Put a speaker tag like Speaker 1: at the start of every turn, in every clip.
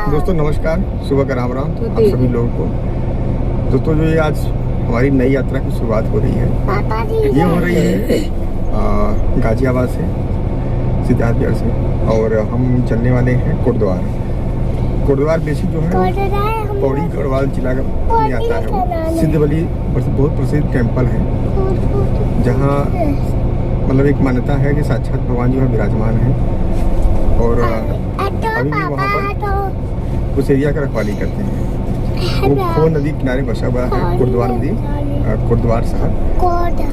Speaker 1: दोस्तों नमस्कार, सुबह का राम राम आप सभी लोगों को। दोस्तों जो ये आज हमारी नई यात्रा की शुरुआत हो रही है, ये हो रही है गाजियाबाद से, सिद्धार्थ बिहार से, और हम चलने वाले हैं कोटद्वार। कोटद्वार बेसिक जो है पौड़ी गढ़वाल जिला में आता है। वो सिद्धबली बहुत प्रसिद्ध टेम्पल है, जहाँ मतलब एक मान्यता है कि साक्षात भगवान जी वहाँ विराजमान है, और अभी भी वहाँ पर उस एरिया का रखवाली करते हैं। वो खो नदी किनारे बसा हुआ है कोटद्वार नदी, कोटद्वार शहर,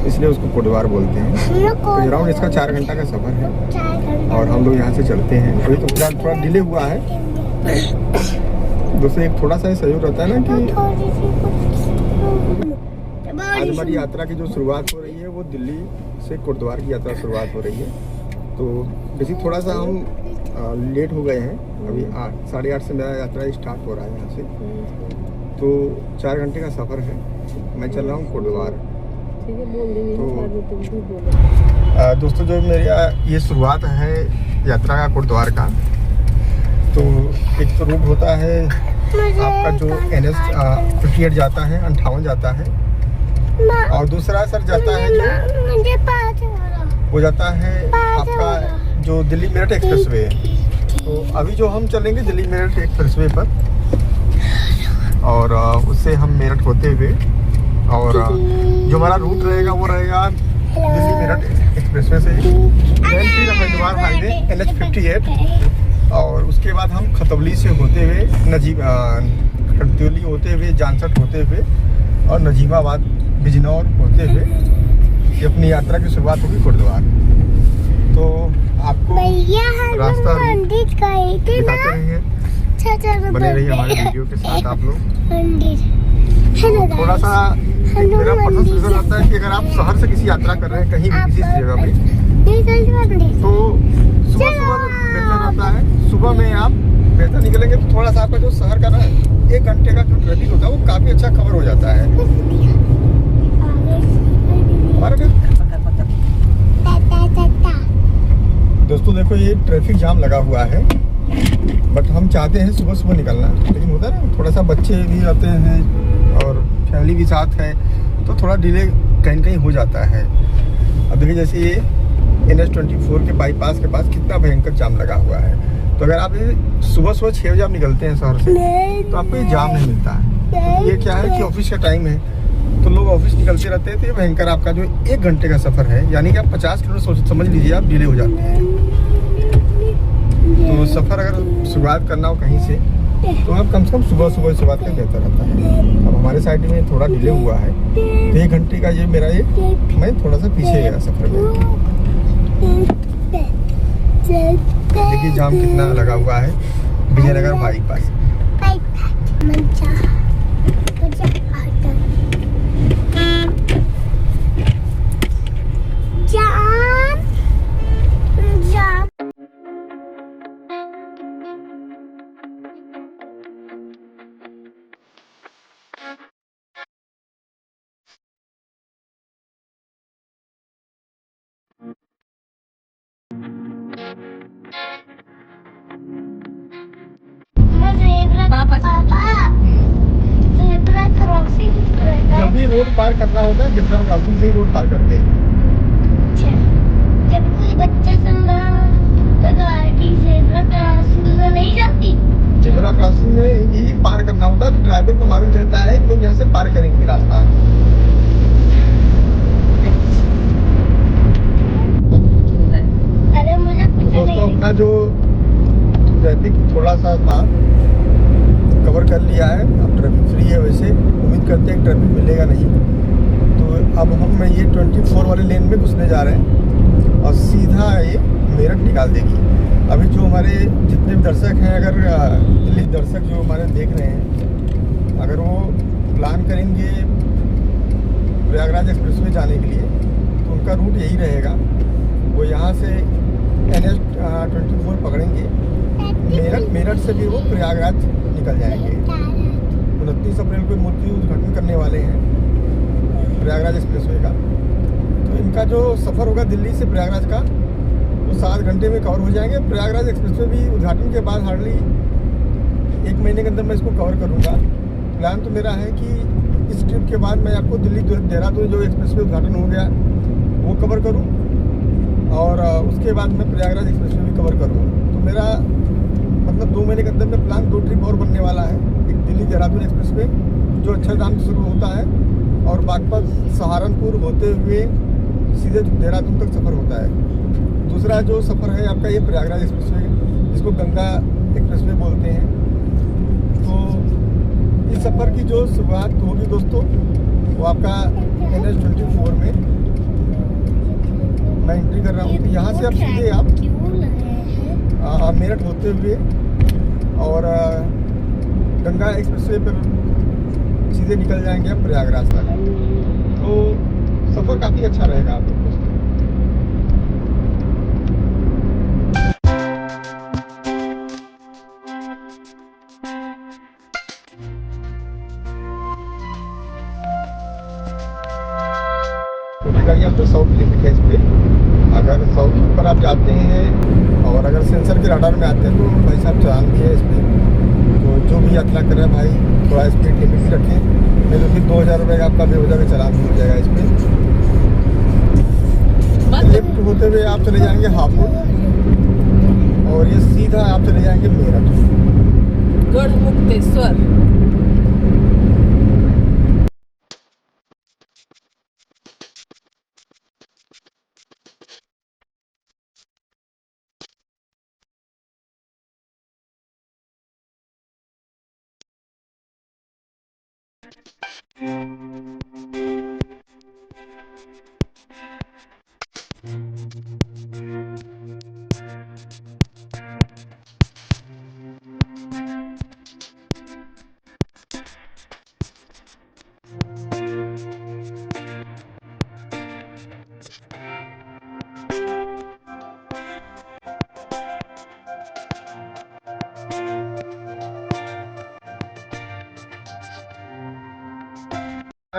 Speaker 1: इसलिए उसको कोटद्वार बोलते हैं। तो अराउंड इसका 4 घंटा का सफ़र है, और हम लोग यहाँ से चलते हैं। अभी तो फिलहाल थोड़ा डिले हुआ है दोस्तों। एक थोड़ा सा सहयोग रहता है ना कि आज हमारी यात्रा की जो शुरुआत हो रही है वो दिल्ली से कोटद्वार की यात्रा शुरुआत हो रही है। तो बेसिक थोड़ा सा हम लेट हो गए हैं। अभी 8:30 से मेरा यात्रा स्टार्ट हो रहा है यहाँ से। तो 4 घंटे का सफ़र है। मैं चल रहा हूँ कोटद्वार। तो दोस्तों जो मेरा ये शुरुआत है यात्रा का कोटद्वार का, तो एक तो रूट होता है आपका जो NH 58 जाता है, 58 जाता है, और दूसरा सर जाता है जो वो जाता है आपका जो दिल्ली मेरठ एक्सप्रेसवे है। तो अभी जो हम चलेंगे दिल्ली मेरठ एक्सप्रेसवे पर, और उससे हम मेरठ होते हुए, और जो हमारा रूट रहेगा वो रहेगा दिल्ली मेरठ एक्सप्रेसवे से फिर हरिद्वार हाईवे NH 58, और उसके बाद हम खतौली से होते हुए खतौली होते हुए जानसठ होते हुए और नजीबाबाद बिजनौर होते हुए ये अपनी यात्रा की शुरुआत होगी कोटद्वार। तो आपको रास्ता दिखाते रहेंगे, बने रहिए हमारे वीडियो के साथ आप लोग। तो थोड़ा सा मेरा पर्सनल सजेशन रहता है कि अगर आप शहर से किसी यात्रा कर रहे हैं कहीं भी किसी जगह पे, तो सुबह बेहतर रहता है। सुबह में आप बेहतर निकलेंगे तो थोड़ा सा आपका जो शहर का ना 1 घंटे का जो ट्रैफिक होता है वो काफ़ी अच्छा कवर हो जाता है। दोस्तों देखो ये ट्रैफिक जाम लगा हुआ है, बट हम चाहते हैं सुबह सुबह निकलना, लेकिन होता है ना थोड़ा सा बच्चे भी रहते हैं और फैमिली भी साथ है, तो थोड़ा डिले कहीं कहीं हो जाता है। अब देखिए जैसे ये NH 24 के बाईपास के पास कितना भयंकर जाम लगा हुआ है। तो अगर आप सुबह 6 बजे आप निकलते हैं शहर से तो आपको ये जाम नहीं मिलता है। ये क्या है कि ऑफिस का टाइम है तो लोग ऑफिस निकलते रहते हैं, तो ये भयंकर आपका जो 1 घंटे का सफ़र है, यानी कि आप 50 किलोमीटर समझ लीजिए आप डिले हो जाते हैं। तो सफ़र अगर शुरुआत करना हो कहीं से तो आप कम से कम सुबह शुरुआत करें, बेहतर रहता है। अब हमारे साइड में थोड़ा डिले हुआ है, तो 1 घंटे का ये मेरा मैं थोड़ा सा पीछे गया सफ़र में। देखिए जाम कितना लगा हुआ है विजयनगर बाईपास। जब भी रोड पार करना होता है जेब्रा क्रॉसिंग से ही रोड पार करते हैं।
Speaker 2: जब कोई बच्चा संगा तो गाड़ी जेब्रा क्रॉसिंग में नहीं जाती।
Speaker 1: जेब्रा क्रॉसिंग में यही पार करना होता है। ड्राइवर को मालूम रहता है कि लोग यहाँ से पार करेंगे रास्ता।
Speaker 2: अरे मुझे
Speaker 1: दोस्तों अपना जो ट्रैफिक थोड़ा सा था कवर कर लिया है, अब ट्रैफिक फ्री है। वैसे उम्मीद करते हैं ट्रैफिक मिलेगा नहीं। तो अब हम ये 24 वाले लेन में घुसने जा रहे हैं और सीधा ये मेरठ निकाल देगी। अभी जो हमारे जितने भी दर्शक हैं, अगर दिल्ली दर्शक जो हमारे देख रहे हैं, अगर वो प्लान करेंगे प्रयागराज एक्सप्रेसवे जाने के लिए तो उनका रूट यही रहेगा। वो यहाँ से NH 24 पकड़ेंगे, मेरठ से भी वो प्रयागराज निकल जाएंगे। 29 अप्रैल को मूर्ति उद्घाटन करने वाले हैं प्रयागराज एक्सप्रेसवे का। तो इनका जो सफ़र होगा दिल्ली से प्रयागराज का वो 7 घंटे में कवर हो जाएंगे। प्रयागराज एक्सप्रेसवे भी उद्घाटन के बाद हार्डली महीने के अंदर मैं इसको कवर करूँगा। प्लान तो मेरा है कि इस ट्रिप के बाद मैं आपको दिल्ली देहरादून जो एक्सप्रेसवे उद्घाटन हो गया वो कवर करूँ, और उसके बाद मैं प्रयागराज एक्सप्रेसवे भी कवर करूँ। तो मेरा मतलब 2 महीने के अंदर में प्लान 2 ट्रिप और बनने वाला है। एक दिल्ली देहरादून एक्सप्रेसवे जो अक्षरधाम से शुरू होता है और बागपत सहारनपुर होते हुए सीधे देहरादून तक सफ़र होता है। दूसरा जो सफ़र है आपका ये प्रयागराज एक्सप्रेसवे, जिसको गंगा एक्सप्रेसवे बोलते हैं। तो इस सफ़र की जो शुरुआत होगी दोस्तों वो आपका NH-24 में मैं एंट्री कर रहा हूँ। तो यहाँ से आप सीधे आप मेरठ होते हुए और गंगा एक्सप्रेसवे पर सीधे निकल जाएंगे आप प्रयागराज तक। तो सफ़र काफ़ी अच्छा रहेगा आप लोग। गाड़ी आपको 100 लिमिट है इस पर। अगर 100 पर आप जाते हैं और अगर सेंसर के रडार में आते हैं तो भाई साहब चालान भी है इस पर। तो जो भी यात्रा करें भाई थोड़ा स्पीड लिमिट भी रखें, नहीं तो फिर 2000 रुपये का आपका बेवजह का चालान भी हो जाएगा इस पर। लेफ्ट होते हुए आप चले जाएंगे हापुड़ और ये सीधा आप चले जाएंगे मेरठ
Speaker 3: गढ़मुक्तेश्वर।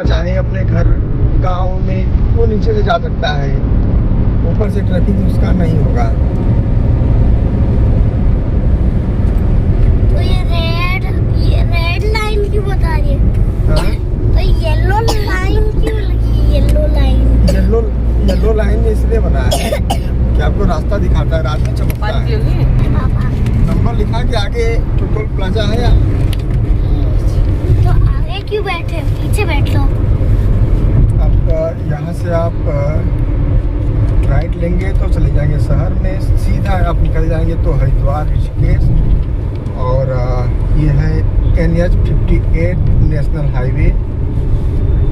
Speaker 1: चाहे अपने घर गांव में वो नीचे से जा सकता है, ऊपर से ट्रैफिक उसका नहीं होगा।
Speaker 2: तो ये रेड लाइन क्यों बता रही है? तो येलो लाइन क्यों लगी?
Speaker 1: येलो लाइन इसलिए बना है कि आपको रास्ता दिखाता है, रात में चमकता है। नंबर लिखा के आगे टोल प्लाजा है।
Speaker 2: तो आगे क्यों बैठे, पीछे बैठ लो।
Speaker 1: अब यहाँ से आप राइट लेंगे तो चले जाएंगे शहर में, सीधा आप निकल जाएंगे तो हरिद्वार ऋषिकेश। और ये है NH-58 नेशनल हाईवे।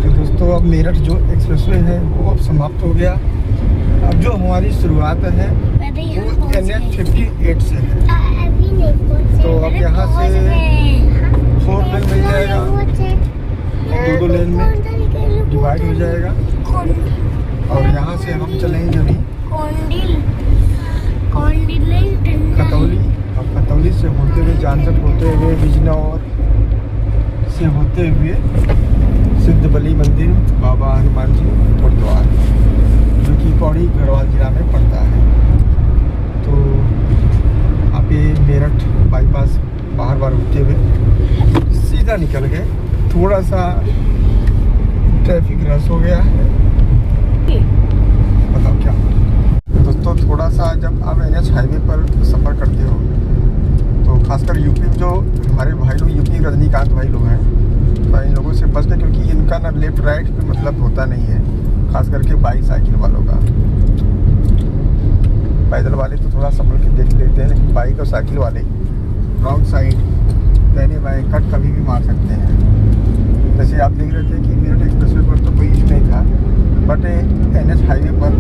Speaker 1: तो दोस्तों अब मेरठ जो एक्सप्रेसवे है वो अब समाप्त हो गया। अब जो हमारी शुरुआत है वो NH-58 से है। तो अब यहाँ से 4 लेन मिल जाएगा, 2 लेन में डिवाइड हो जाएगा। और यहाँ से हम चलेंगे अभी खतौली, और खतौली से होते हुए जानसठ होते हुए बिजनौर से होते हुए सिद्ध बली मंदिर बाबा हनुमान जी गुरुद्वार, जो कि पौड़ी गढ़वाल जिला में पड़ता है। तो आप ये मेरठ बाईपास बाहर होते हुए सीधा निकल गए। थोड़ा सा ट्रैफिक रश हो गया है, बताओ क्या दोस्तों। थोड़ा सा जब आप NH हाईवे पर सफ़र करते हो तो खासकर यूपी में जो हमारे भाई लोग यूपी रजनीकांत भाई लोग हैं, तो इन लोगों से बचते क्योंकि इनका ना लेफ्ट राइट पे मतलब होता नहीं है, खास करके बाइक साइकिल वालों का। पैदल वाले तो थोड़ा संभल के देख लेते हैं, लेकिन बाइक और साइकिल वाले रॉन्ग साइड दाहिने बाएं कट कभी भी मार सकते हैं। जैसे आप देख रहे थे कि मेरठ एक्सप्रेसवे पर तो कोई इशू नहीं था, बट NH हाईवे पर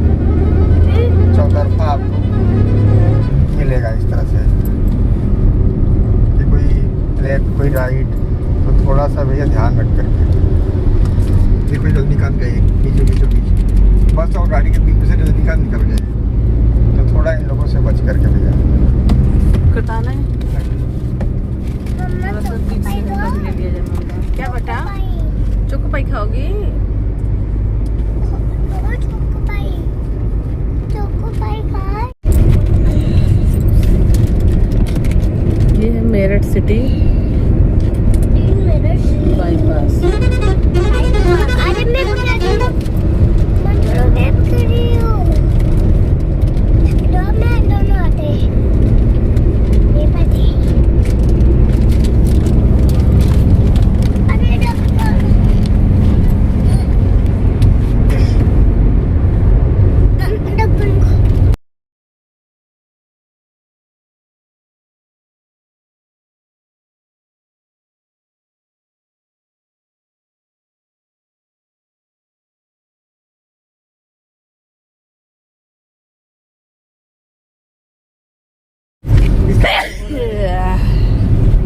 Speaker 1: चौतरफा आपको मिलेगा इस तरह से कि कोई लेफ्ट कोई राइट। तो थोड़ा सा भैया ध्यान रख करके देखो, रजनीकांत गए बीचों बीच, बस और गाड़ी के बीच में से रजनीकांत निकल गए। तो थोड़ा इन लोगों से बच करके भैया
Speaker 3: कटाना है। क्या बेटा चोको पाई खाओगी? ये है मेरठ सिटी।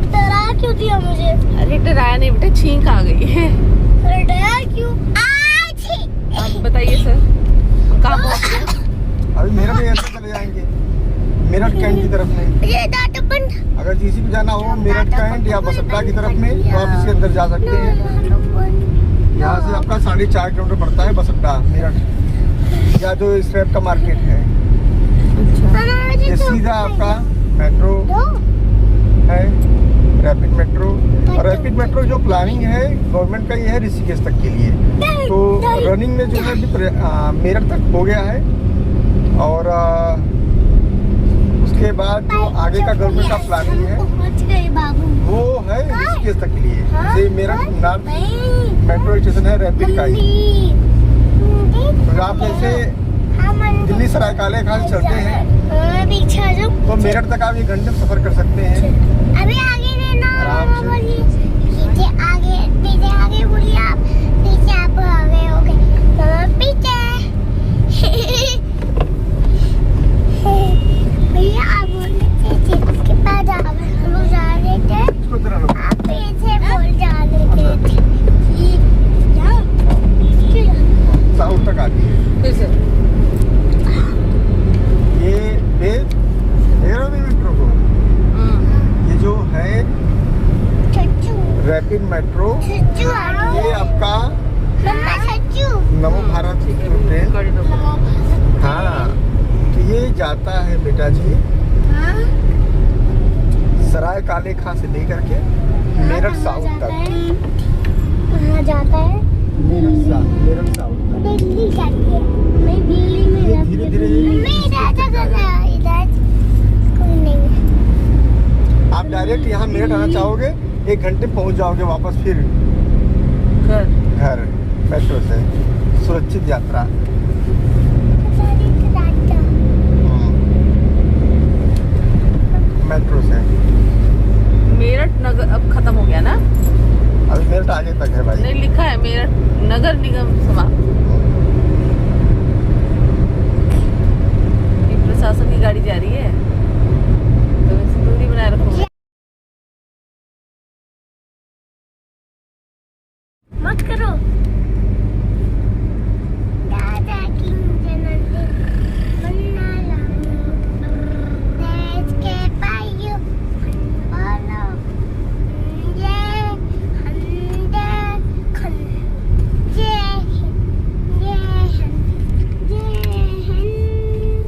Speaker 2: डरा क्यों दिया मुझे?
Speaker 3: अरे डराया नहीं बेटा, छींक आ गई है।
Speaker 2: अरे डरा क्यों? छी।
Speaker 3: अब बताइए सर, हम कहाँ पहुँच गए?
Speaker 1: अभी मेरठ ऐसे चले जाएंगे, मेरठ कैंट की तरफ में।
Speaker 2: ये डाटा बंद।
Speaker 1: अगर किसी को जाना हो मेरठ कैंट या बसअड्डा की तरफ में तो आप इसके अंदर जा सकते हैं। यहाँ से आपका 4.5 किलोमीटर पड़ता है बसअड्डा मेरठ, या जो स्क्रैप का मार्केट है। ये सीधा आपका मेट्रो है, रैपिड मेट्रो। और रैपिड मेट्रो जो प्लानिंग है गवर्नमेंट का ये है ऋषिकेश तक के लिए। तो रनिंग में जो है अभी मेरठ तक हो गया है, और उसके बाद जो आगे का गवर्नमेंट का प्लानिंग है वो है ऋषिकेश तक के लिए। जैसे मेरठ नॉर्थ मेट्रो स्टेशन है रैपिड का ही, तो आप जैसे दिल्ली सरायकाले खास चलते हैं तो मेरठ तक आप 1 घंटे में सफर कर सकते हैं।
Speaker 2: अभी आगे देना
Speaker 1: आराम से।
Speaker 2: पीछे आगे बोलिए आप, पीछे आप आगे हो गए, पीछे भैया आप बोलते थे इसके बाद हम लोग जा रहे थे, आप पीछे बोल जा रहे थे।
Speaker 1: साउथ तक आती है
Speaker 3: फिर से
Speaker 1: ये मेट्रो को। ये जो है रैपिड मेट्रो,
Speaker 2: छच्चू आ रही
Speaker 1: ये
Speaker 2: है।
Speaker 1: आपका
Speaker 2: मम्मा छच्चू।
Speaker 1: नमो भारत ट्रेन।
Speaker 3: गाड़ी रोको।
Speaker 1: हाँ, तो ये जाता है बेटा जी
Speaker 2: हाँ?
Speaker 1: सराय काले खां से लेकर के मेरठ साउथ तक।
Speaker 2: कहाँ जाता है?
Speaker 1: मेरठ साउथ तक।
Speaker 2: दिल्ली जाती है। मैं दिल्ली में
Speaker 1: ये धीरे धीरे
Speaker 2: इधर कोई नहीं है।
Speaker 1: आप डायरेक्ट यहाँ मेरठ आना चाहोगे 1 घंटे पहुँच जाओगे वापस फिर घर मेट्रो से। सुरक्षित यात्रा। मेट्रो से
Speaker 3: मेरठ नगर अब खत्म हो गया ना?
Speaker 1: अभी मेरठ आगे तक है भाई।
Speaker 3: नहीं, लिखा है मेरठ नगर निगम समाप्त। ये प्रशासन की गाड़ी जा रही है, तो वैसे दूरी बनाए रखो।
Speaker 2: मत करो। दादा की जन्मदिन मना लाऊं, देश के भाइयों बोलो जय हिंद, जय हिंद, जय हिंद, जय हिंद,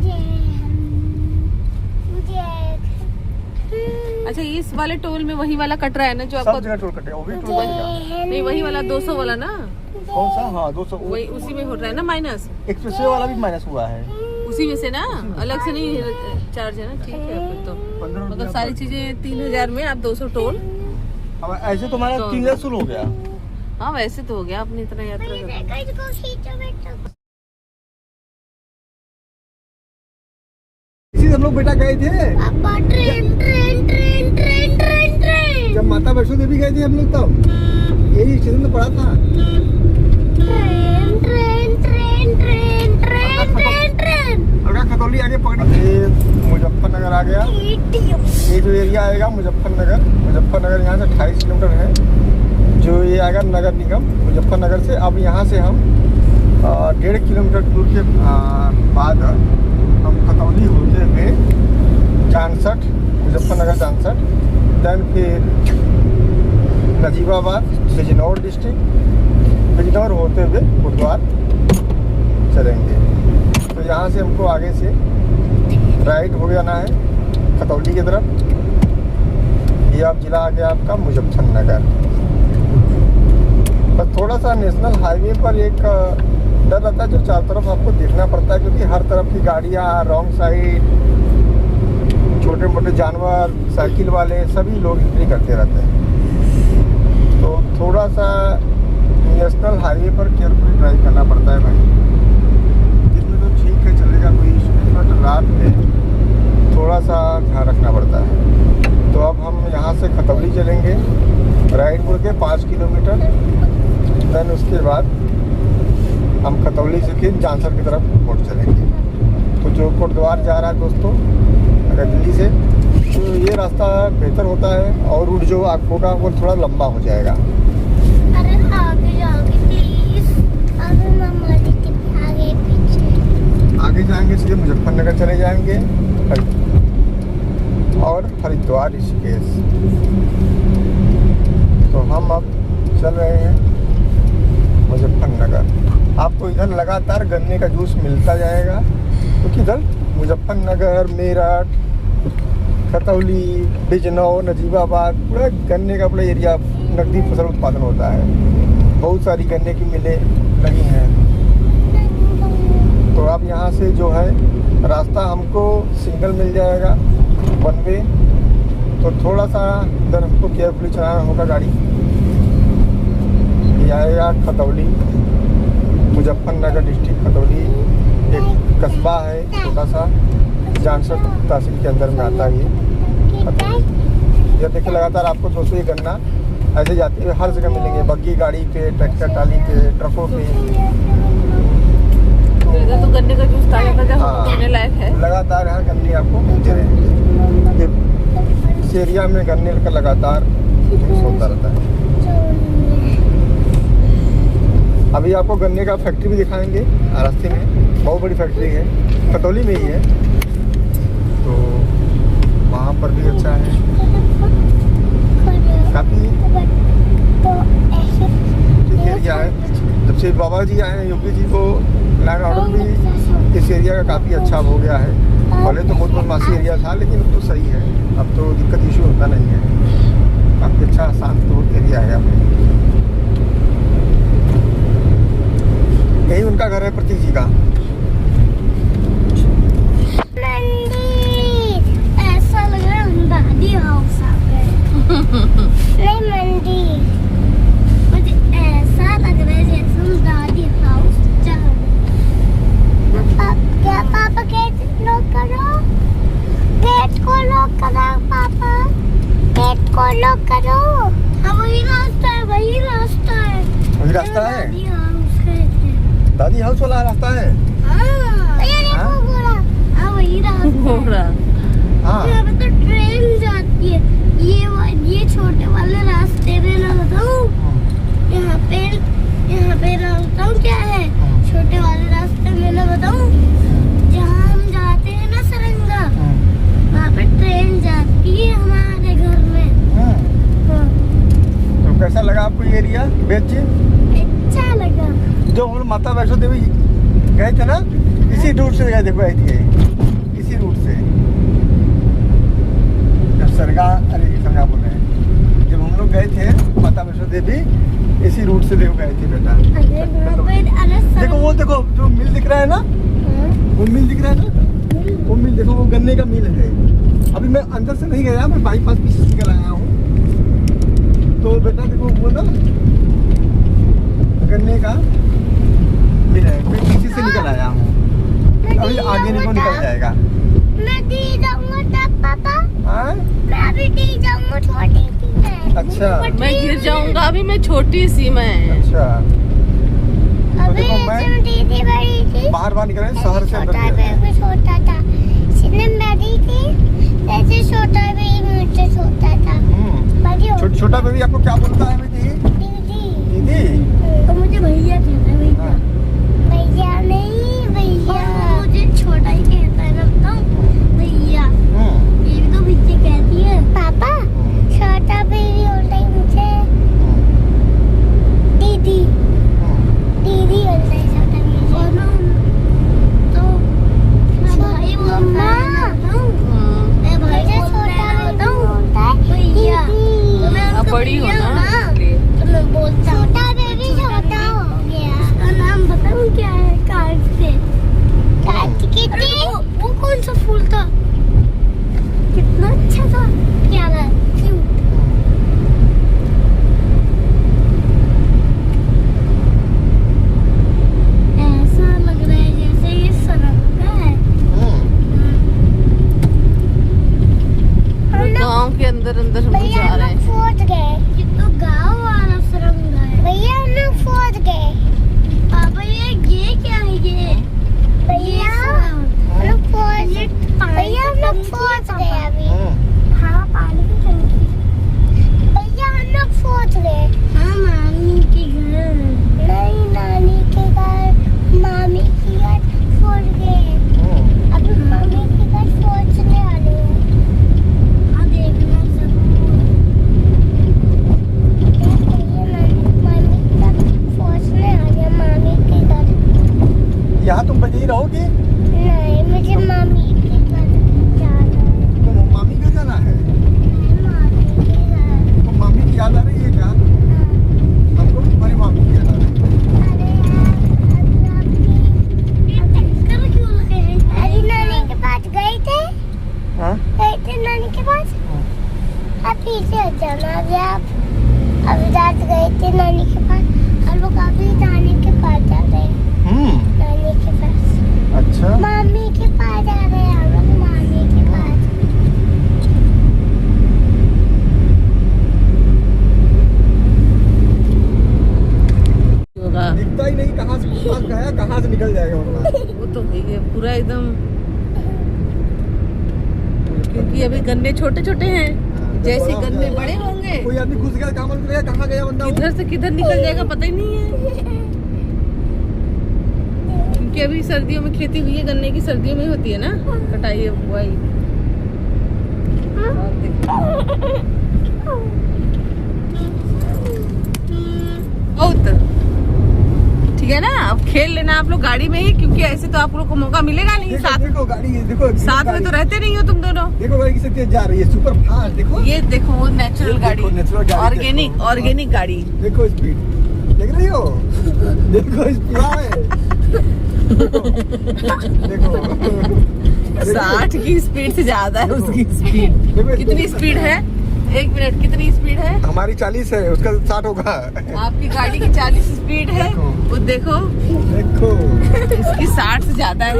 Speaker 2: जय हिंद, जय हिंद।
Speaker 3: अच्छा, इस वाले टोल में वही वाला कट रहा है ना जो
Speaker 1: सब
Speaker 3: आपको?
Speaker 1: जगह टोल कटे, वो भी टोल कटेगा।
Speaker 3: नहीं, वही वाला 200 वाला ना,
Speaker 1: कौन सा? हाँ 200।
Speaker 3: वही उसी में हो रहा है ना माइनस।
Speaker 1: एक्सप्रेसवे वाला भी माइनस हुआ है।
Speaker 3: उसी में से ना, अलग से नहीं चार्ज है ना? ठीक है, फिर तो
Speaker 1: 15
Speaker 3: मतलब सारी चीजें 3000 में आप 200 टोल।
Speaker 1: अब ऐसे तुम्हारा
Speaker 3: तो-
Speaker 1: 3000 शुरू हो गया।
Speaker 3: हाँ, वैसे तो हो गया, अपनी इतना यात्रा कर।
Speaker 2: इसको खींचो बेटा।
Speaker 1: इसी हम लोग बेटा गए थे
Speaker 2: पापा train train train train train train
Speaker 1: जब माता वैष्णो देवी गए थे हम लोग, तब यही स्टेशन में पड़ा था।
Speaker 2: Train train train train train train train.
Speaker 1: अगर खतौली आगे पकड़े मुजफ्फरनगर आ गया। ये जो एरिया आएगा मुजफ्फरनगर यहाँ से 28 किलोमीटर है। जो ये आएगा नगर निगम मुजफ्फरनगर से। अब यहाँ से हम 1.5 किलोमीटर दूर के बाद हम खतौली होते हुए जानसठ, मुजफ्फरनगर जानसठ, देन फिर नजीबाबाद, बिजनौर डिस्ट्रिक्ट, बिजनौर होते हुए बुधवार चलेंगे। तो यहाँ से हमको आगे से राइट हो जाना है खतौली की तरफ। ये आप जिला आ गया आपका मुजफ्फरनगर। बस थोड़ा सा नेशनल हाईवे पर एक डर रहता है जो चारों तरफ आपको देखना पड़ता है, क्योंकि हर तरफ की गाड़ियाँ, रॉन्ग साइड, छोटे मोटे जानवर, साइकिल वाले सभी लोग एंट्री करते रहते हैं। तो थोड़ा सा नेशनल हाईवे पर केयरफुली ड्राइव करना पड़ता है भाई। दिन में तो ठीक है, चलेगा, कोई इशू नहीं, बट रात में थोड़ा सा ध्यान रखना पड़ता है। तो अब हम यहाँ से खतौली चलेंगे राइट मुड़ के 5 किलोमीटर। देन उसके बाद हम खतौली से फिर जानसर की तरफ मुड़ चलेंगे। तो जो कोटद्वार जा रहा है दोस्तों, अगर दिल्ली से, तो ये रास्ता बेहतर होता है और रूट जो आपको का वो थोड़ा लंबा हो जाएगा।
Speaker 2: अरे आगे जाओगे प्लीज, आगे मम्मा लेके आगे पीछे।
Speaker 1: आगे जाएंगे सीधे मुजफ्फरनगर चले जाएंगे और हरिद्वार ऋषिकेश। तो हम अब चल रहे हैं मुजफ्फरनगर। आपको इधर लगातार गन्ने का जूस मिलता जाएगा, क्योंकि इधर मुजफ्फरनगर, मेरठ, खतौली, बिजनौर, नजीबाबाद पूरा गन्ने का पूरा एरिया नकदी फसल उत्पादन होता है। बहुत सारी गन्ने की मिलें लगी हैं। तो अब यहाँ से जो है रास्ता हमको सिंगल मिल जाएगा, वन वे। तो थोड़ा सा इधर हमको केयरफुली चलाना होगा गाड़ी। ये आएगा खतौली, मुजफ्फरनगर डिस्ट्रिक्ट खतौली एक कस्बा है छोटा सा, जानसर तहसील के अंदर में आता है ये खतौली। ये देखिए लगातार आपको दोस्तों ये गन्ना ऐसे जाते हुए हर जगह मिलेंगे, बग्गी गाड़ी पे, ट्रैक्टर ट्राली पे, ट्रकों पे।
Speaker 3: इधर तो गन्ने का जूस ताजा ताजा होने लायक है।
Speaker 1: लगातार यहाँ गन्ने आपको मिलते रहेंगे। इस एरिया में गन्ने का लगातार जूस होता रहता है। अभी आपको गन्ने का फैक्ट्री भी दिखाएंगे रास्ते में, बहुत बड़ी फैक्ट्री है, खतौली में ही है। तो वहाँ पर भी अच्छा है, काफ़ी ठीक एरिया है। जब से बाबा जी आए हैं योगी जी, तो लैंड ऑर्डर भी इस एरिया का काफ़ी अच्छा हो गया है। पहले तो बहुत बदमाशी एरिया था, लेकिन अब तो सही है, अब तो दिक्कत इशू होता नहीं है। काफ़ी अच्छा शांत एरिया है यहाँ पे। यही उनका घर है प्रतीक जी का।
Speaker 2: मंदिर, ऐसा लग रहा है हम दादी हाउस आ गए। नहीं मंदिर, मुझे ऐसा लग रहा है जैसे हम दादी हाउस जा रहे हैं। क्या पापा गेट लॉक करो, गेट को लॉक करो पापा, गेट को लॉक करो। हाँ वही रास्ता है, वही रास्ता है,
Speaker 1: वही रास्ता है।
Speaker 2: दादी हाउस गए थे।
Speaker 1: दादी हाउस वाला रास्ता है।
Speaker 2: हाँ घोड़ा, हाँ वही रास्ता है।
Speaker 1: हाँ
Speaker 2: यहाँ पे तो ट्रेन जाती है। ये छोटे वाले रास्ते में ना बताऊँ, यहाँ पे रास्ता क्या है, छोटे वाले रास्ते में ना बताऊँ, जहाँ हम जाते हैं ना सरंगा, वहाँ पे ट्रेन जाती है हमारे घर में। हाँ।
Speaker 1: तो कैसा लगा आपको ये एरिया बेच जी?
Speaker 2: अच्छा लगा।
Speaker 1: जो हम लोग माता वैष्णो देवी गए थे ना, इसी रूट से गए थे, इसी रूट से। जब सरगा बोल रहे हैं, जब हम लोग गए थे माता वैष्णो देवी, इसी रूट से देखो गए थे बेटा। देखो वो देखो जो मिल दिख रहा है ना, वो मिल दिख रहा है ना, वो मिल देखो, वो गन्ने का मिल है। अभी मैं अंदर से नहीं गया, मैं बाईपास पीछे निकल आया हूँ। तो बेटा देखो वो ना गन्ने का मिल है, मैं पीछे से निकल आया हूँ। अभी आगे निकल जाएगा।
Speaker 2: मैं दी जाऊंगा तब पापा।
Speaker 1: हाँ?
Speaker 2: मैं अभी दी जाऊंगा, छोटी सी मैं।
Speaker 1: अच्छा
Speaker 3: मैं गिर जाऊंगा, अभी मैं छोटी सी मैं।
Speaker 1: अच्छा।
Speaker 2: अभी
Speaker 1: देखो मैं
Speaker 2: दीदी बड़ी थी,
Speaker 1: बाहर निकल रहे शहर से अंदर
Speaker 2: छोटा
Speaker 1: गए।
Speaker 2: भी छोटा था, सिनेम बड़ी थी, जैसे छोटा भी मुझसे छोटा था। बड़ी हो
Speaker 1: छोटा बेबी आपको क्या बोलता है बेटी?
Speaker 2: दीदी।
Speaker 1: दीदी?
Speaker 2: तो मुझे भैया कहता है, भैया। भैया नहीं भैया, मुझे छोटा ही कहता है ना, बताऊं भैया। ये भी तो भैया कहती है। पापा छोटा बेबी बोलता है मुझे दीदी, दीदी बोलता है छोटा बेबी। तो भाई बोलता है ना, मैं भाई से छोटा बोलता है भैया। तो मैं
Speaker 3: अब बड़ी हो ना,
Speaker 2: तो मैं बोलता हूँ छोटा बेबी छोटा हो गया। उसका नाम बताऊँ क्या है? कार्तिक। वो कौन सा फूल था? कितना अच्छा था, क्या था? क्यूट। ऐसा लग रहा है जैसे ये सरंगा है।
Speaker 3: गांव के अंदर हम लोग
Speaker 2: भैया
Speaker 3: जा रहे हैं।
Speaker 2: फौज गए, ये तो गांव वाला सुरंग है। भैया हम लोग फौज गए। पापा ये क्या है ये? भैया हम लोग फौज, भैया हम लोग लोग पहुंच गए अभी। हाँ पानी की टंकी। भैया हम लोग पहुंच गए। हाँ मामी के घर। नहीं नानी के घर, मामी के घर पहुंच गए। अभी मामी के घर पहुंचने वाले हैं। हाँ देखना सब। मामी के घर पहुंचने वाले हैं, मामी के घर।
Speaker 1: यहाँ तुम बजी रहोगी?
Speaker 2: नहीं मुझे मामी के घर जाना है।
Speaker 1: तो मामी का जाना है?
Speaker 2: मामी के घर।
Speaker 1: तो मामी की याद आ रही है क्या? हमको भी तुम्हारी मामी की याद आ रही है।
Speaker 2: अरे यार अभी नानी के पास गए थे।
Speaker 1: हाँ?
Speaker 2: गए थे नानी के पास। अब पीछे जाना अभी आप। अभी रात गए थे नानी के पास। और लोग अभी नानी के पास जा रहे हैं। नानी के पास।
Speaker 1: अच्छा।
Speaker 2: मामी के पास जा रहे हैं हम लोग, मामी के पास।
Speaker 3: होगा
Speaker 1: दिखता ही नहीं कहाँ से पास गया, कहाँ से निकल जाएगा वरना।
Speaker 3: वो तो है ही है, पूरा एकदम। क्योंकि अभी गन्ने छोटे छोटे हैं, जैसे गन्ने बड़े होंगे
Speaker 1: कोई आदमी घुस गया, कहाँ मालूम चलेगा कहाँ गया बंदा वो?
Speaker 3: किधर से किधर निकल जाएगा पता ही नहीं है। क्योंकि अभी सर्दियों में खेती हुई है गन्ने की, सर्दियों में होती है ना कटाई बुआई। और देखो बहुत ठीक है ना। अब खेल लेना आप लोग गाड़ी में ही, क्योंकि ऐसे तो आप लोग को मौका मिलेगा नहीं।
Speaker 1: देखो,
Speaker 3: साथ
Speaker 1: देखो गाड़ी, देखो
Speaker 3: साथ में तो रहते नहीं हो तुम दोनों।
Speaker 1: देखो गाड़ी किसे तेज जा रही है, सुपर फास्ट। देखो
Speaker 3: ये देखो वो नेचुरल गाड़ी,
Speaker 1: नेचुरल गाड़ी,
Speaker 3: ऑर्गेनिक ऑर्गेनिक गाड़ी।
Speaker 1: देखो स्पीड देख रही हो? देखो स्पीड है। देखो
Speaker 3: 60 की स्पीड से ज्यादा है उसकी स्पीड।
Speaker 1: देखो,
Speaker 3: कितनी स्पीड है? 1 मिनट कितनी स्पीड है?
Speaker 1: हमारी 40 है, उसका 60 होगा।
Speaker 3: आपकी गाड़ी की 40 स्पीड है, वो देखो
Speaker 1: देखो
Speaker 3: इसकी 60 से ज्यादा है।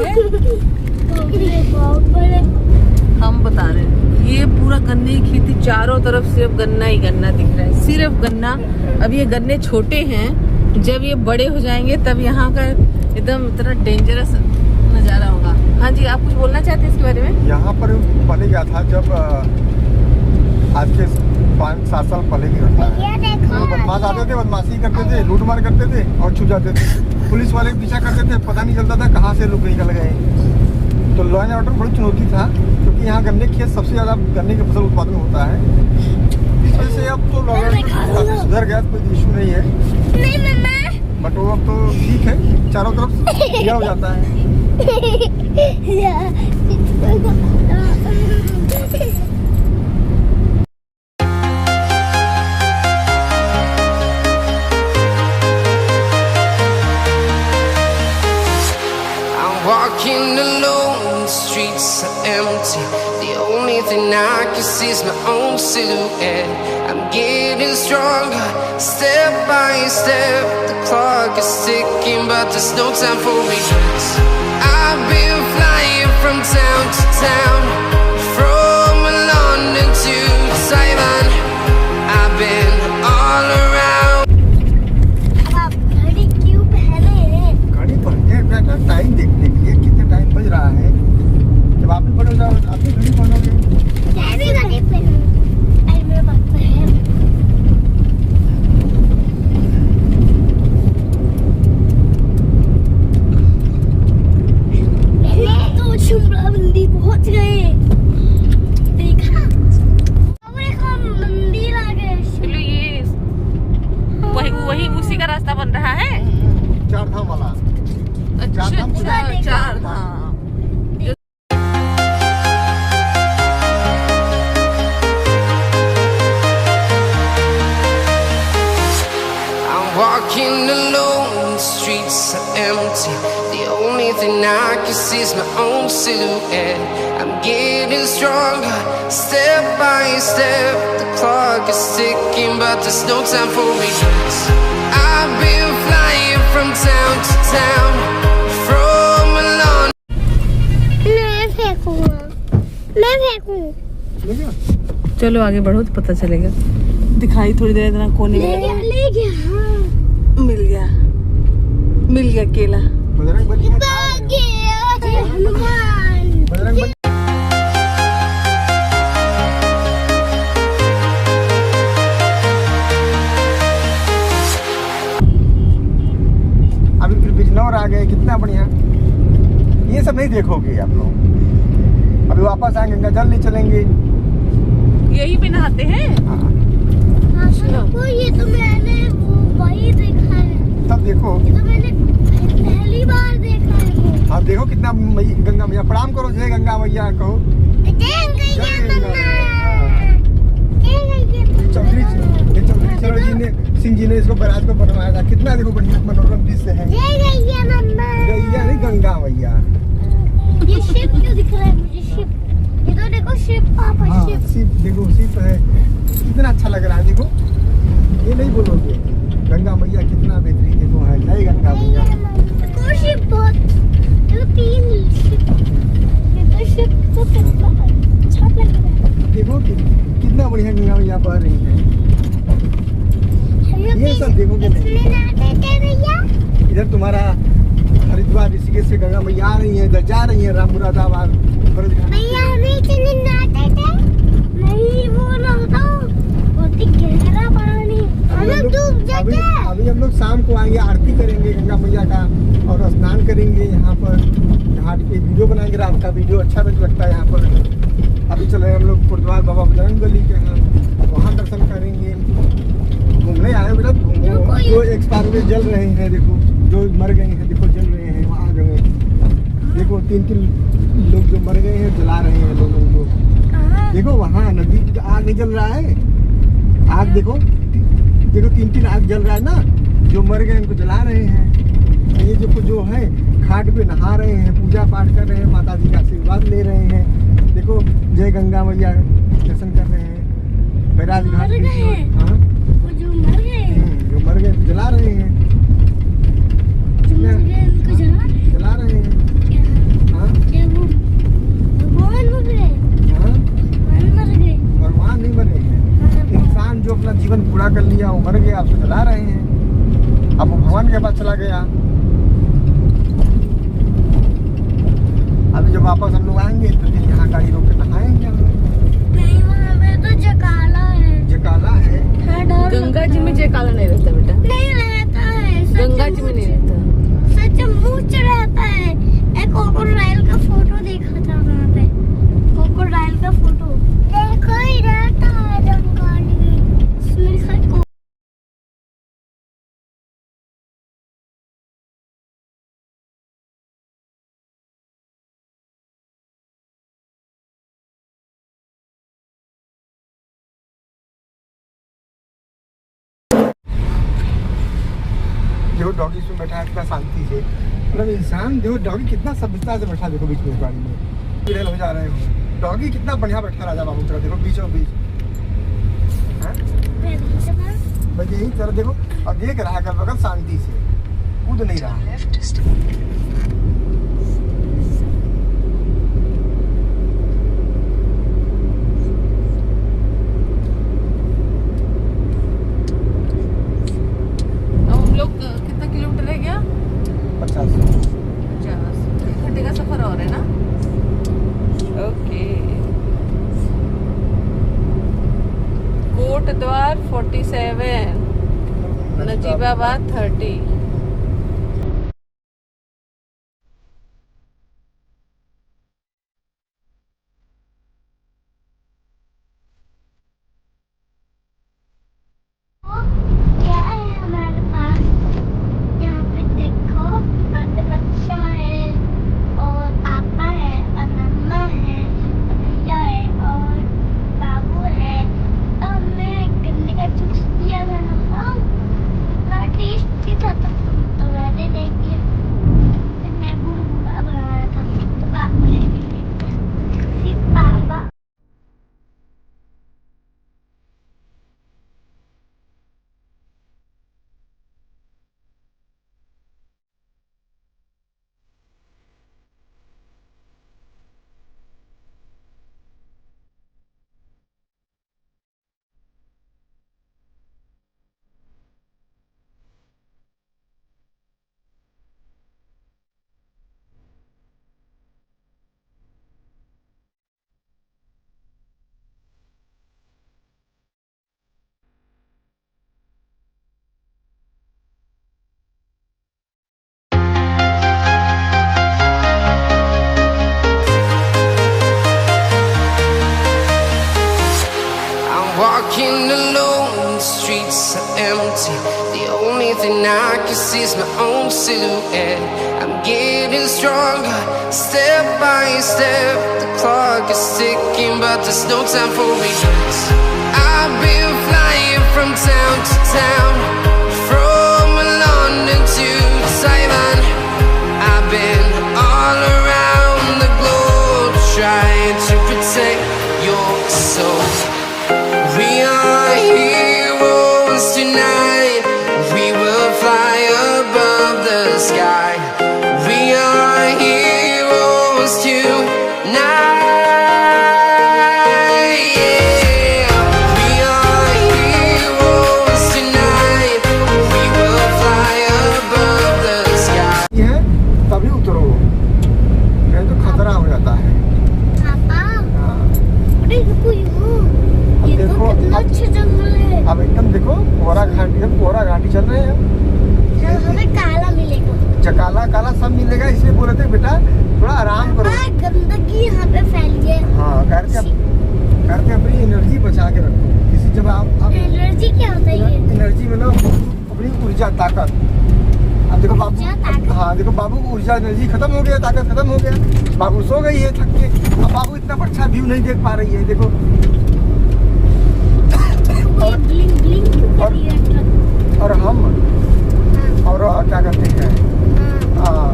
Speaker 3: हम बता रहे हैं ये पूरा गन्ने की खेती, चारों तरफ सिर्फ गन्ना ही गन्ना दिख रहा है, सिर्फ गन्ना। अब ये गन्ने छोटे हैं, जब ये बड़े हो जाएंगे तब यहाँ का एकदम इतना डेंजरस नजारा होगा। हाँ जी, आप कुछ बोलना चाहते हैं इसके बारे में?
Speaker 1: यहाँ पर पहले क्या था, जब आज के 5-7 साल पहले की घटना है। तो बदमाश आते थे, बदमाशी करते थे, लूट मार करते थे और छुप जाते थे। पुलिस वाले पीछा करते थे, पता नहीं चलता था कहाँ से लोग निकल गए। तो लॉ एंड ऑर्डर बड़ी चुनौती था, क्योंकि यहाँ गन्ने खेत सबसे ज्यादा गन्ने की फसल उत्पादन होता है। इस वजह से अब तो लॉ एंड ऑर्डर काफी सुधर गया, कोई इशू नहीं है। बट वो अब तो ठीक है, चारों तरफ क्लियर हो जाता है।
Speaker 4: Walking alone, the streets are empty. The only thing I can see is my own silhouette. I'm getting stronger, step by step. The clock is ticking, but there's no time for regrets. I've been flying from town to town, from London to Taiwan. I've been all around.
Speaker 2: आप घड़ी क्यों पहने हैं?
Speaker 1: गाड़ी पर time देखने के लिए, कितने टाइम बज रहा है। जब आप भी बड़े हो जाओ, आप भी घड़ी पहनोगे।
Speaker 2: मैं भी घड़ी पहनूं। अरे मेरे पास तो है। तो शिमला मंदिर पहुंच गए। देखा? अब देखो मंदिर आ गए।
Speaker 3: चलो ये वही उसी का रास्ता बन रहा है।
Speaker 1: चार धाम वाला।
Speaker 3: अच्छा चार धाम।
Speaker 4: I'm walking alone, the streets are empty. The only thing I can see is my own silhouette. I'm getting stronger, step by step. The clock is ticking, but there's no time for regrets. I've been flying from town to town, from London.
Speaker 2: मैं फेंकूं।
Speaker 3: चलो आगे बढ़ो तो पता चलेगा। दिखाई थोड़ी देर इतना कोने में
Speaker 2: ले गया
Speaker 3: मिल गया केला।
Speaker 1: बजरंग बली में
Speaker 2: हनुमान।
Speaker 1: बजरंग बली देखोगे आप लोग। अभी वापस आएंगे, गंगा जल नहीं चलेंगे।
Speaker 3: यहीं पे नहाते हैं।
Speaker 1: हाँ,
Speaker 2: हाँ, वो ये तो मैंने वो वही देखा है।
Speaker 1: तब देखो।
Speaker 2: ये तो मैंने पहली बार देखा है वो।
Speaker 1: हाँ देखो कितना गंगा मैया, प्रणाम करो, जय गंगा मैया कहो। चौधरी चरण जी ने, सिंह जी ने इसको बरात को बनवाया था। कितना देखो बढ़िया मनोरम दृश्य है। गैया नहीं, गंगा मैया।
Speaker 2: ये शिप क्यों दिख रहा है मुझे? शिप, ये तो देखो शिप पापा,
Speaker 1: हाँ,
Speaker 2: शिप।
Speaker 1: शिप देखो, शिप है। कितना अच्छा लग रहा है देखो। ये नहीं बोलोगे गंगा मैया कितना बेहतरीन देखो है। जय गंगा मैया।
Speaker 2: देखो शिप बहुत, देखो 3 शिप, ये तो शिप तो कितना अच्छा लग रहा है।
Speaker 1: देखो कितना बढ़िया गंगा मैया बह रही है। ये सब देखोगे नहीं। इधर तुम्हारा हरिद्वार ऋषिकेश से गंगा मैया आ रही है, इधर जा रही है रामपुरादाबाद।
Speaker 2: भैया हमें चले नहाते थे। नहीं वो ना बताओ, बहुत ही गहरा पानी, हम लोग डूब जाते हैं।
Speaker 1: अभी हम लोग शाम को आएंगे, आरती करेंगे गंगा मैया का और स्नान करेंगे यहाँ पर। घाट पे वीडियो बनाएंगे, रात का वीडियो अच्छा लगता है यहाँ पर। अभी चले हम लोग गुरुद्वारा बाबा बजरंग बली के यहाँ, वहाँ दर्शन करेंगे। घूमने आए बेटा, घूमो। जो एक्सपायर जल रहे हैं देखो, जो मर गए हैं देखो जल रहे हैं वहाँ जगह। देखो 3 लोग जो मर गए हैं जला रहे हैं लोगों को। देखो वहाँ नदी आग नहीं जल रहा है, आग देखो, देखो 3 आग जल रहा है ना। जो मर गए उनको जला रहे हैं। ये जो है घाट पे नहा रहे हैं, पूजा पाठ कर रहे हैं, माता जी का आशीर्वाद ले रहे हैं। देखो जय गंगा मैया दर्शन कर रहे हैं बैराज घाट पे। हाँ, जो मर गए जला रहे हैं, जला रहे हैं। हाँ, हाँ, भगवान नहीं मरे हैं। इंसान जो अपना जीवन पूरा कर लिया वो मर गया, आपको जला रहे हैं। अब वो भगवान के पास चला गया। अभी जब वापस हम लोग आएंगे तो फिर यहाँ गाड़ी रोक के नहाएंगे हम लोग।
Speaker 2: नहीं वहाँ पे तो जकाला है।
Speaker 1: जकाला है।
Speaker 3: गंगा जी में जयकाला नहीं रहता बेटा।
Speaker 2: नहीं रहता है,
Speaker 3: गंगा जी में नहीं रहता।
Speaker 2: सचमुच रहता है। एक क्रोकोडाइल का फोटो देखा था वहाँ पे, क्रोकोडाइल का फोटो देखो ही रहता है जंगली। उसमें खरगोश।
Speaker 1: देखो डॉगी इसमें बैठा है कितना शांति से। मतलब इंसान देखो डॉगी कितना सभ्यता से बैठा, देखो बीच में गाड़ी में विरल हो जा रहे हो। डॉगी कितना बढ़िया बैठा राजा बाबू तरह, देखो बीचों बीच। बस यही तरह देखो, और देख रहा है कर शांति से, कूद नहीं रहा है।
Speaker 3: कितना किलोमीटर रह गया?
Speaker 1: 50।
Speaker 3: 1 घंटे का सफर और है ना। ओके, कोटद्वार 47, नजीबाबाद 30।
Speaker 2: क्या है हमारे पास? यहाँ पे देखो, बच्चा है और पापा है और मम्मा है, भैया है और बाबू है। और मैं गन्ने का जूस पिया था ना, टेस्टी था।
Speaker 4: alone, the streets are empty. The only thing I can see is my own silhouette. I'm getting stronger, step by step. The clock is ticking, but there's no time for regrets. I've been flying from town to town, from London to Taiwan. I've been all around the globe trying to protect your soul. We are heroes tonight. We will fly above the sky. We are heroes tonight. Yeah. We are heroes tonight. We will fly above the sky.
Speaker 1: ये है, तभी उतरो, नहीं तो खतरा हो जाता है।
Speaker 2: पापा
Speaker 1: हाँ।
Speaker 2: अरे रुको यूं, ये तो
Speaker 1: देखो,
Speaker 2: कितना अच्छा जंगल है।
Speaker 1: अब एकदम देखो कोहरा घाटी, हम कोहरा घाटी चल रहे हैं।
Speaker 2: हाँ, हमें काला मिलेगा।
Speaker 1: काला काला सब मिलेगा, इसलिए बोले थे बेटा थोड़ा आराम करो।
Speaker 2: पापा गंदगी यहाँ पे फैली है।
Speaker 1: हाँ, घर के अपनी एनर्जी बचा के रखो। किसी जब आप
Speaker 2: एलर्जी क्या होता है ये?
Speaker 1: एनर्जी मतलब अपनी ऊर्जा ताकत। अब देखो बाबू,
Speaker 2: ऊर्जा, ताकत।
Speaker 1: हाँ देखो बाबू को ऊर्जा एनर्जी खत्म हो गया, ताकत खत्म हो गया, बाबू सो गई है थक के। अब बाबू इतना अच्छा व्यू नहीं देख पा रही है, देखो।
Speaker 2: ये ब्लिंग ब्लिंग क्यों कर रही है ट्रक?
Speaker 1: और हम
Speaker 2: हाँ,
Speaker 1: और क्या करते हैं
Speaker 2: हाँ,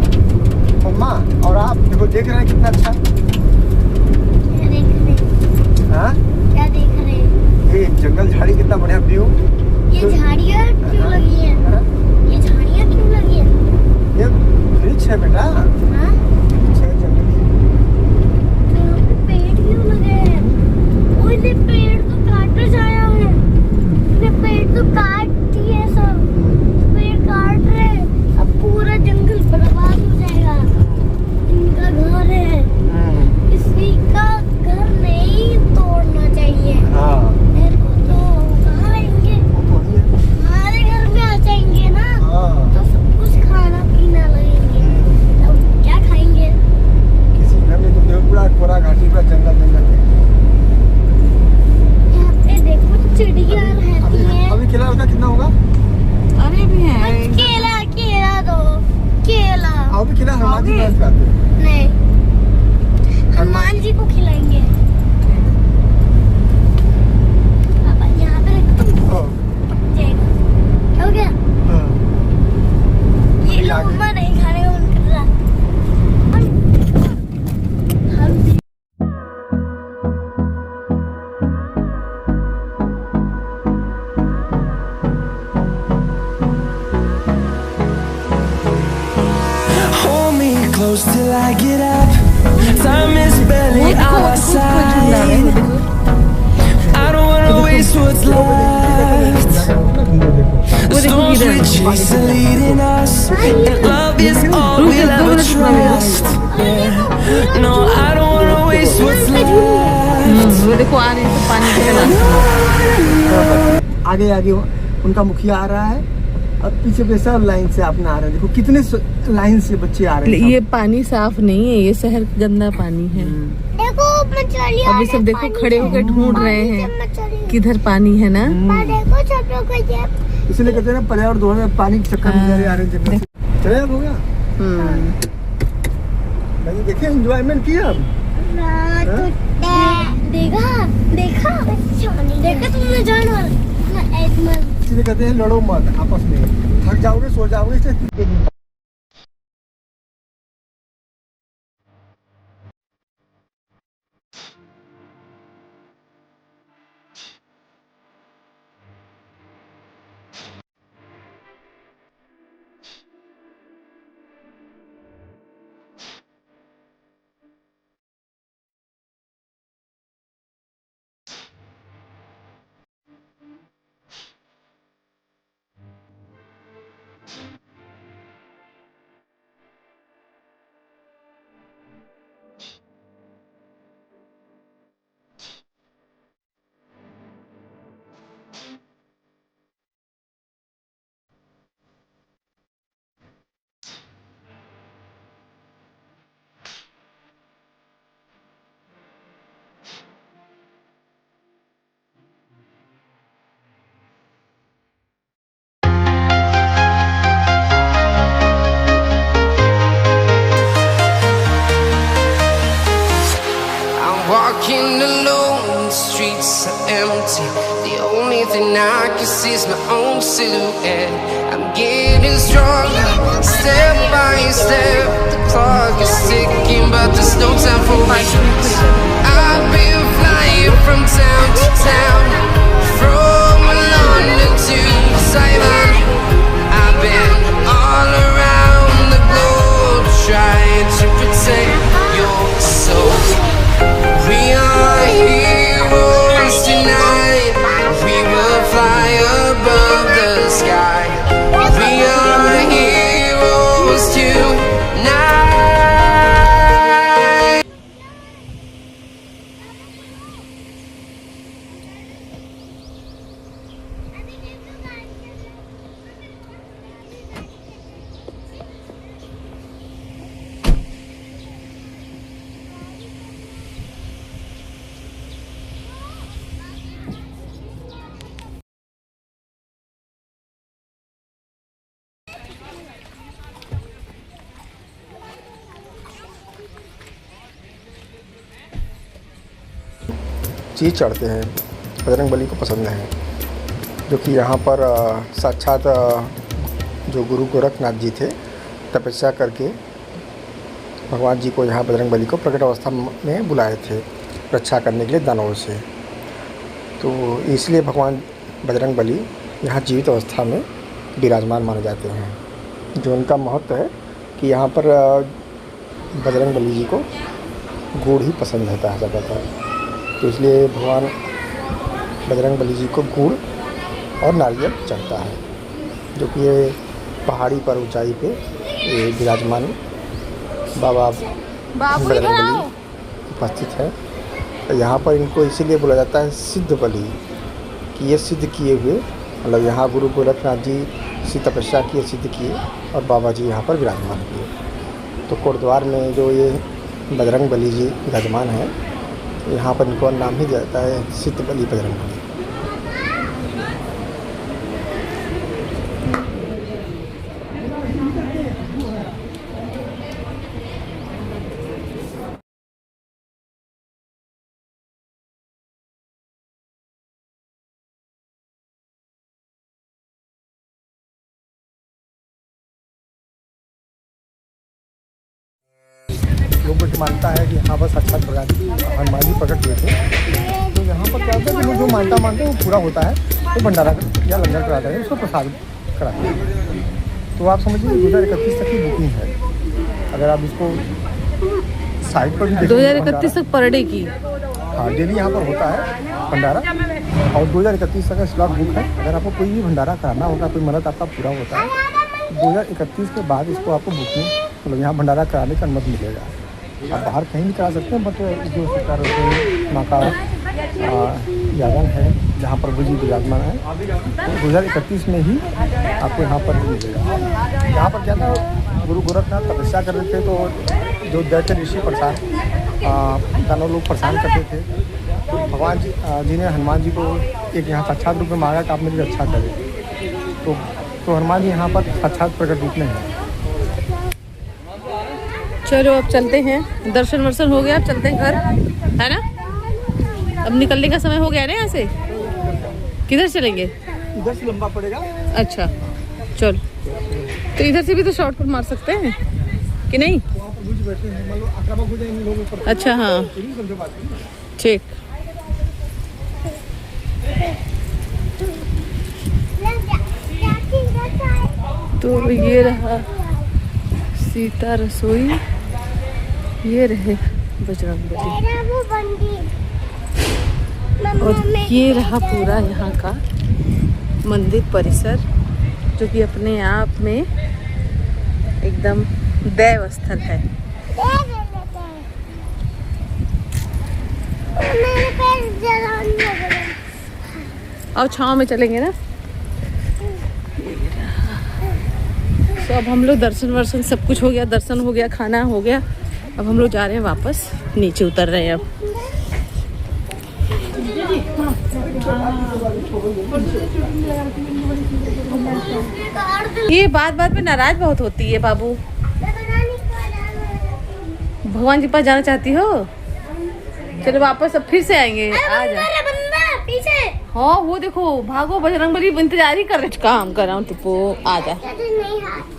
Speaker 1: मम्मा और आप देखो देख रहे हैं कितना अच्छा।
Speaker 2: क्या देख रहे हैं?
Speaker 1: हाँ,
Speaker 2: क्या देख रहे हैं?
Speaker 1: ये जंगल झाड़ी कितना बढ़िया व्यू।
Speaker 2: ये झाड़ियाँ क्यों लगी हैं?
Speaker 1: हाँ,
Speaker 2: ये झाड़ियाँ क्यों लगी हैं?
Speaker 1: ये वृक्ष है बेटा,
Speaker 2: हाँ?
Speaker 1: वृक्ष है जंगली।
Speaker 2: तो यहाँ पे पेड़ क्यों लगे हैं? ओए ये पेड़ तो काटे जाया है। ये पेड़ तो काट दिए सब। पेड़ काट रहे हैं। अब पूरा जंगल बर्बाद हो जाएगा। इनका घर है, किसी का घर नहीं तोड़ना चाहिए।
Speaker 1: हाँ,
Speaker 2: मेरे को तो कहाँ रहेंगे?
Speaker 1: वो तो वही है।
Speaker 2: हमारे घर में आ जाएंगे ना,
Speaker 1: हाँ,
Speaker 2: तो सब कुछ खाना पीना लगेंगे। तब क्या खाएंगे?
Speaker 1: किसी घर में तो देखो पूरा कोहरा घाटी का जंगल जंगल है।
Speaker 2: यहाँ पे देखो चिड़िया रहती हैं।
Speaker 1: अभी केला का कितना होगा?
Speaker 3: अरे भी है
Speaker 2: केला केला दो, केला
Speaker 1: अभी केला हनुमान जी
Speaker 3: आओगे?
Speaker 1: पास खाते हैं।
Speaker 2: नहीं, हनुमान जी को खिलाएंगे। पापा यहाँ पे रख दो,
Speaker 1: हाँ,
Speaker 2: पक जाएगा। हो गया?
Speaker 1: हाँ।
Speaker 2: ये
Speaker 1: अभी
Speaker 2: लोग
Speaker 1: आगे।
Speaker 2: मम्मा नहीं खाने का मन कर रहा। हम
Speaker 5: Hold me close till I get up. Time is barely on our side. I don't wanna waste what's left. The storms we chase are leading us, and love is all we'll ever trust. Yeah. No, I don't wanna waste what's left.
Speaker 3: वो देखो आ रही है तो पानी के रास्ते।
Speaker 1: आगे आगे उनका मुखिया आ रहा है, अब पीछे पे सब लाइन से अपना आ रहे हैं। देखो कितने लाइन से बच्चे आ रहे हैं।
Speaker 3: ये पानी साफ नहीं है, ये शहर का गंदा पानी है।
Speaker 2: देखो मछलियाँ
Speaker 3: अभी सब देखो खड़े होकर ढूंढ रहे हैं किधर पानी है ना।
Speaker 2: देखो सब लोग को ये
Speaker 1: इसलिए कहते हैं ना पर्यावरण दोहन में पानी के चक्कर में जा रहे हैं जंगल से। चले अब होगा भाई, देखे एंजॉयमेंट किया अब।
Speaker 2: देखा देखा देखा तुमने जानवर ना एनिमल।
Speaker 1: इसलिए कहते हैं लड़ो मत आपस में, थक जाओगे सो जाओगे इसलिए
Speaker 4: only thing I can see is my own silhouette. I'm getting stronger, step by step. The clock is ticking, but there's no time for regrets. I've been flying from town to town, from London to Taiwan. I've been all around the globe trying to protect your soul. We are heroes tonight. We will fly above the sky. We are heroes tonight.
Speaker 1: चीज़ चढ़ते हैं, बजरंगबली को पसंद है, जो कि यहाँ पर साक्षात जो गुरु गोरखनाथ जी थे तपस्या करके भगवान जी को यहाँ बजरंगबली को प्रकट अवस्था में बुलाए थे रक्षा करने के लिए दानवों से। तो इसलिए भगवान बजरंगबली यहाँ जीवित अवस्था में विराजमान माने जाते हैं। जो उनका महत्व है कि यहाँ पर बजरंगबली जी को गुड़ ही पसंद रहता है ज़्यादातर, तो इसलिए भगवान बजरंगबली जी को गुड़ और नारियल चढ़ता है, जो कि ये पहाड़ी पर ऊंचाई पे ये विराजमान बाबा बजरंगबली उपस्थित है। तो यहाँ पर इनको इसीलिए बोला जाता है सिद्ध बलि, कि ये सिद्ध किए हुए, मतलब यहाँ गुरु गोरखनाथ जी से तपस्या किए, सिद्ध किए और बाबा जी यहाँ पर विराजमान किए। तो कोटद्वार में जो ये बजरंगबली जी विराजमान है, यहाँ पर इनको नाम ही दिया जाता है सिद्ध बलि बजरंगबली। लोगों की मानता है कि यहाँ पर साक्षात हनुमान जी प्रकट हुए थे। तो यहाँ पर क्या होता है कि लोग जो मानता मानते हैं वो पूरा होता है, तो भंडारा या लंगर कराते हैं, उसको प्रसाद कराते हैं। तो आप समझिए 2031 तक की बुकिंग है। अगर आप इसको साइट पर भी देखें
Speaker 3: 2031 तक पर डे की,
Speaker 1: हाँ डेली यहाँ पर होता है भंडारा, और 2031 तक स्लॉट बुक है। अगर आपको कोई भी भंडारा कराना होगा, कोई मन्नत आपका पूरा होता है, 2031 के बाद इसको आपको बुकिंग, मतलब यहाँ भंडारा कराने का अनुमति मिलेगा। आप बाहर कहीं भी करा सकते हैं, बट जो सरकार होते हैं माँ का यादन है जहाँ पर गुरु जी विराजमान है, तो 2031 में ही आपको यहाँ पर मिलेगा। यहाँ पर क्या था, गुरु गोरखनाथ तपस्या कर रहे थे, तो जो दैत्य ऋषि परेशान दानव लोग परेशान करते थे, तो भगवान जी ने हनुमान जी को एक यहाँ साक्षात रूप में मांगा कि आप मेरी रक्षा करें। तो हनुमान जी यहाँ पर साक्षात प्रकट रूप में हैं।
Speaker 3: चलो अब चलते हैं, दर्शन वर्शन हो गया, अब चलते हैं घर, है ना। अब निकलने का समय हो गया ना यहाँ से। किधर चलेंगे?
Speaker 1: इधर से लंबा पड़ेगा।
Speaker 3: अच्छा चल, तो इधर से भी तो शॉर्टकट मार सकते हैं कि नहीं? अच्छा हाँ ठीक। तो ये रहा सीता रसोई, ये रहे बजरंगबली, और ये रहा पूरा यहाँ का मंदिर परिसर, जो कि अपने आप में एकदम दैव स्थल है। और छाँव में चलेंगे ना। तो अब हम लोग दर्शन वर्शन सब कुछ हो गया, दर्शन हो गया, खाना हो गया, अब हम लोग जा रहे हैं वापस, नीचे उतर रहे हैं अब। ये बात बात पे नाराज बहुत होती है बाबू। भगवान जी पास जाना चाहती हो? चलो वापस अब फिर से आएंगे। आ जा। हाँ वो देखो, भागो बजरंगबली, इंतजार ही कर रहे, काम कर रहा हूँ टिप्पू, आ जा।
Speaker 2: नहीं हाथ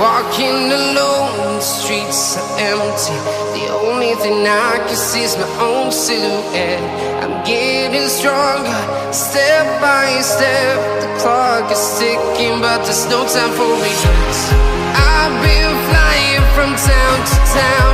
Speaker 4: Walking alone, the streets are empty. The only thing I can see is my own silhouette. I'm getting stronger, step by step. The clock is ticking, but there's no time for regrets. I've been flying from town to town.